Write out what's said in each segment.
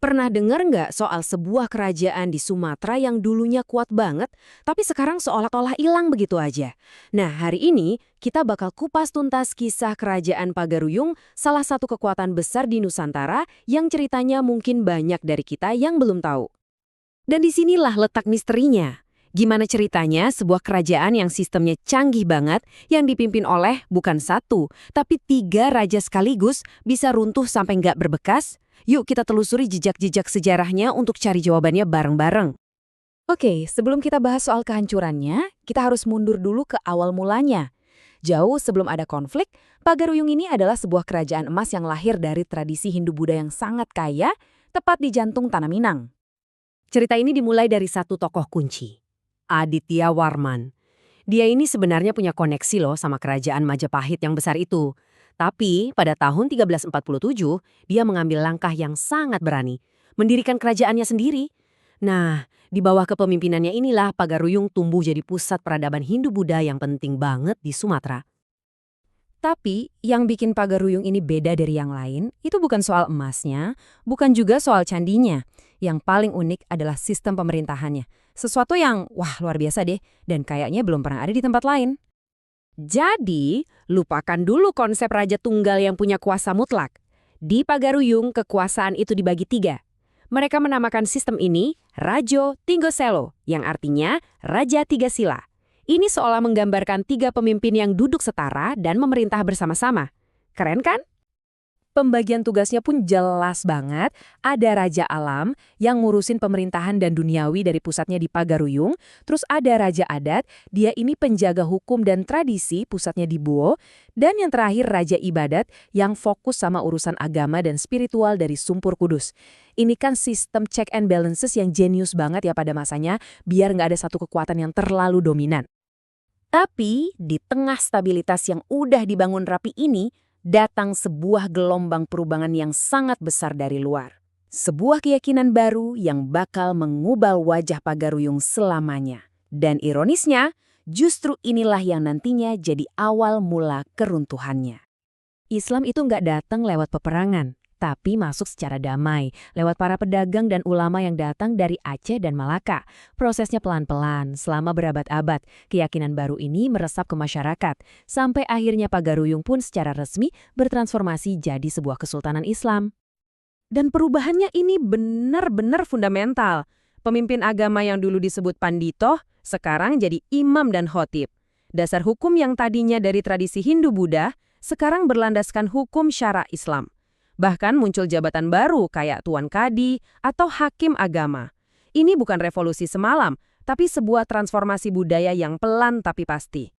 Pernah dengar nggak soal sebuah kerajaan di Sumatera yang dulunya kuat banget, tapi sekarang seolah-olah hilang begitu aja? Nah, hari ini kita bakal kupas tuntas kisah kerajaan Pagaruyung, salah satu kekuatan besar di Nusantara yang ceritanya mungkin banyak dari kita yang belum tahu. Dan disinilah letak misterinya. Gimana ceritanya sebuah kerajaan yang sistemnya canggih banget, yang dipimpin oleh bukan satu, tapi tiga raja sekaligus bisa runtuh sampai nggak berbekas? Yuk kita telusuri jejak-jejak sejarahnya untuk cari jawabannya bareng-bareng. Oke, sebelum kita bahas soal kehancurannya, kita harus mundur dulu ke awal mulanya. Jauh sebelum ada konflik, Pagaruyung ini adalah sebuah kerajaan emas yang lahir dari tradisi Hindu-Buddha yang sangat kaya, tepat di jantung Tanah Minang. Cerita ini dimulai dari satu tokoh kunci, Aditya Warman. Dia ini sebenarnya punya koneksi loh sama kerajaan Majapahit yang besar itu. Tapi pada tahun 1347, dia mengambil langkah yang sangat berani, mendirikan kerajaannya sendiri. Nah, di bawah kepemimpinannya inilah Pagaruyung tumbuh jadi pusat peradaban Hindu-Buddha yang penting banget di Sumatera. Tapi, yang bikin Pagaruyung ini beda dari yang lain, itu bukan soal emasnya, bukan juga soal candinya. Yang paling unik adalah sistem pemerintahannya. Sesuatu yang, wah luar biasa deh, dan kayaknya belum pernah ada di tempat lain. Jadi, lupakan dulu konsep raja tunggal yang punya kuasa mutlak. Di Pagaruyung, kekuasaan itu dibagi tiga. Mereka menamakan sistem ini Rajo Tinggoselo, yang artinya Raja Tiga Sila. Ini seolah menggambarkan tiga pemimpin yang duduk setara dan memerintah bersama-sama. Keren kan? Pembagian tugasnya pun jelas banget. Ada Raja Alam yang ngurusin pemerintahan dan duniawi dari pusatnya di Pagaruyung. Terus ada Raja Adat, dia ini penjaga hukum dan tradisi, pusatnya di Buo. Dan yang terakhir Raja Ibadat yang fokus sama urusan agama dan spiritual dari Sumpur Kudus. Ini kan sistem check and balances yang jenius banget ya pada masanya, biar nggak ada satu kekuatan yang terlalu dominan. Tapi di tengah stabilitas yang udah dibangun rapi ini, datang sebuah gelombang perubahan yang sangat besar dari luar. Sebuah keyakinan baru yang bakal mengubah wajah Pagaruyung selamanya. Dan ironisnya, justru inilah yang nantinya jadi awal mula keruntuhannya. Islam itu nggak datang lewat peperangan, tapi masuk secara damai, lewat para pedagang dan ulama yang datang dari Aceh dan Malaka. Prosesnya pelan-pelan, selama berabad-abad, keyakinan baru ini meresap ke masyarakat, sampai akhirnya Pagaruyung pun secara resmi bertransformasi jadi sebuah kesultanan Islam. Dan perubahannya ini benar-benar fundamental. Pemimpin agama yang dulu disebut pandito, sekarang jadi imam dan khotib. Dasar hukum yang tadinya dari tradisi Hindu-Buddha, sekarang berlandaskan hukum syara Islam. Bahkan muncul jabatan baru kayak Tuan Kadi atau Hakim Agama. Ini bukan revolusi semalam, tapi sebuah transformasi budaya yang pelan tapi pasti.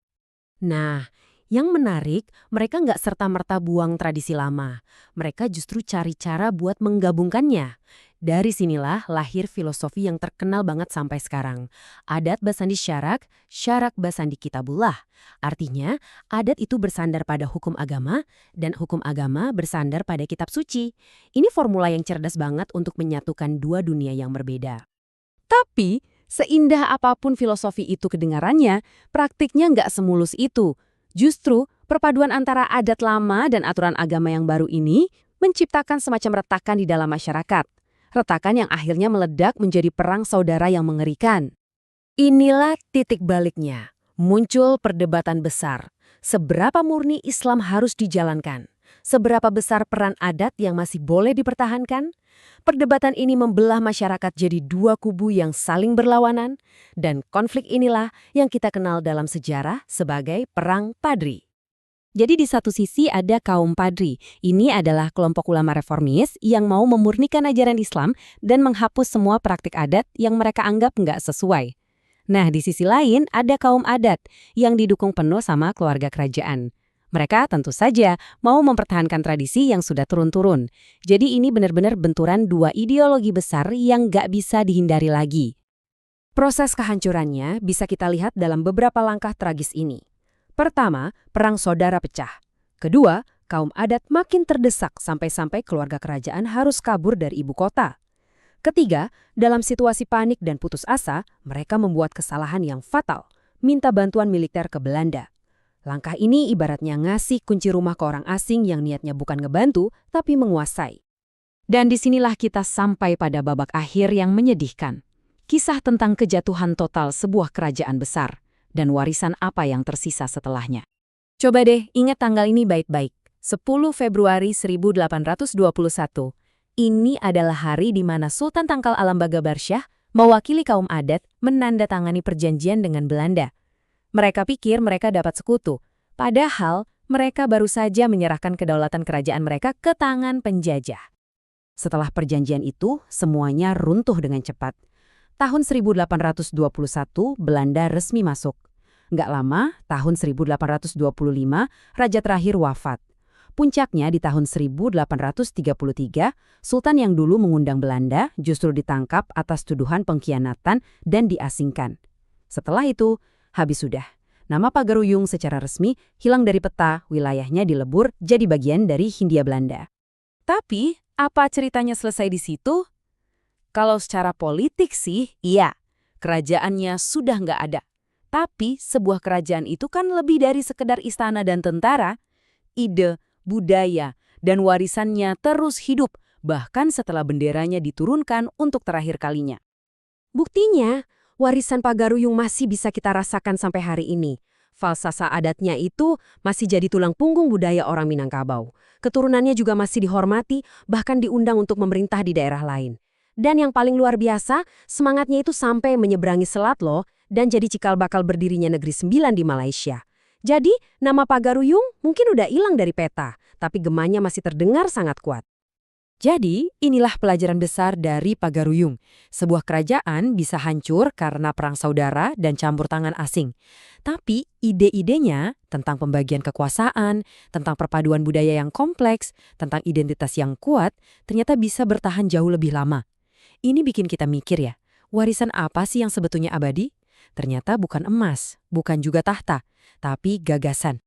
Nah, yang menarik, mereka nggak serta-merta buang tradisi lama. Mereka justru cari cara buat menggabungkannya. Dari sinilah lahir filosofi yang terkenal banget sampai sekarang. Adat basandi syarak, syarak basandi kitabullah. Artinya, adat itu bersandar pada hukum agama, dan hukum agama bersandar pada kitab suci. Ini formula yang cerdas banget untuk menyatukan dua dunia yang berbeda. Tapi, seindah apapun filosofi itu kedengarannya, praktiknya nggak semulus itu. Justru, perpaduan antara adat lama dan aturan agama yang baru ini menciptakan semacam retakan di dalam masyarakat. Retakan yang akhirnya meledak menjadi perang saudara yang mengerikan. Inilah titik baliknya. Muncul perdebatan besar. Seberapa murni Islam harus dijalankan? Seberapa besar peran adat yang masih boleh dipertahankan? Perdebatan ini membelah masyarakat jadi dua kubu yang saling berlawanan, dan konflik inilah yang kita kenal dalam sejarah sebagai Perang Padri. Jadi di satu sisi ada kaum Padri. Ini adalah kelompok ulama reformis yang mau memurnikan ajaran Islam dan menghapus semua praktik adat yang mereka anggap nggak sesuai. Nah, di sisi lain ada kaum adat yang didukung penuh sama keluarga kerajaan. Mereka tentu saja mau mempertahankan tradisi yang sudah turun-turun. Jadi ini benar-benar benturan dua ideologi besar yang nggak bisa dihindari lagi. Proses kehancurannya bisa kita lihat dalam beberapa langkah tragis ini. Pertama, perang saudara pecah. Kedua, kaum adat makin terdesak sampai-sampai keluarga kerajaan harus kabur dari ibu kota. Ketiga, dalam situasi panik dan putus asa, mereka membuat kesalahan yang fatal, minta bantuan militer ke Belanda. Langkah ini ibaratnya ngasih kunci rumah ke orang asing yang niatnya bukan ngebantu, tapi menguasai. Dan disinilah kita sampai pada babak akhir yang menyedihkan. Kisah tentang kejatuhan total sebuah kerajaan besar dan warisan apa yang tersisa setelahnya. Coba deh ingat tanggal ini baik-baik. 10 Februari 1821. Ini adalah hari di mana Sultan Tangkal Alam Bagabarsyah mewakili kaum adat menandatangani perjanjian dengan Belanda. Mereka pikir mereka dapat sekutu, padahal mereka baru saja menyerahkan kedaulatan kerajaan mereka ke tangan penjajah. Setelah perjanjian itu, semuanya runtuh dengan cepat. Tahun 1821, Belanda resmi masuk. Nggak lama, tahun 1825, raja terakhir wafat. Puncaknya di tahun 1833, Sultan yang dulu mengundang Belanda justru ditangkap atas tuduhan pengkhianatan dan diasingkan. Setelah itu, habis sudah. Nama Pagaruyung secara resmi hilang dari peta, wilayahnya dilebur jadi bagian dari Hindia Belanda. Tapi, apa ceritanya selesai di situ? Kalau secara politik sih, iya, kerajaannya sudah nggak ada. Tapi sebuah kerajaan itu kan lebih dari sekedar istana dan tentara. Ide, budaya, dan warisannya terus hidup, bahkan setelah benderanya diturunkan untuk terakhir kalinya. Buktinya, warisan Pagaruyung masih bisa kita rasakan sampai hari ini. Falsafah adatnya itu masih jadi tulang punggung budaya orang Minangkabau. Keturunannya juga masih dihormati, bahkan diundang untuk memerintah di daerah lain. Dan yang paling luar biasa, semangatnya itu sampai menyeberangi selat loh, dan jadi cikal bakal berdirinya Negeri Sembilan di Malaysia. Jadi, nama Pagaruyung mungkin udah hilang dari peta, tapi gemanya masih terdengar sangat kuat. Jadi, inilah pelajaran besar dari Pagaruyung. Sebuah kerajaan bisa hancur karena perang saudara dan campur tangan asing. Tapi ide-idenya tentang pembagian kekuasaan, tentang perpaduan budaya yang kompleks, tentang identitas yang kuat, ternyata bisa bertahan jauh lebih lama. Ini bikin kita mikir ya, warisan apa sih yang sebetulnya abadi? Ternyata bukan emas, bukan juga tahta, tapi gagasan.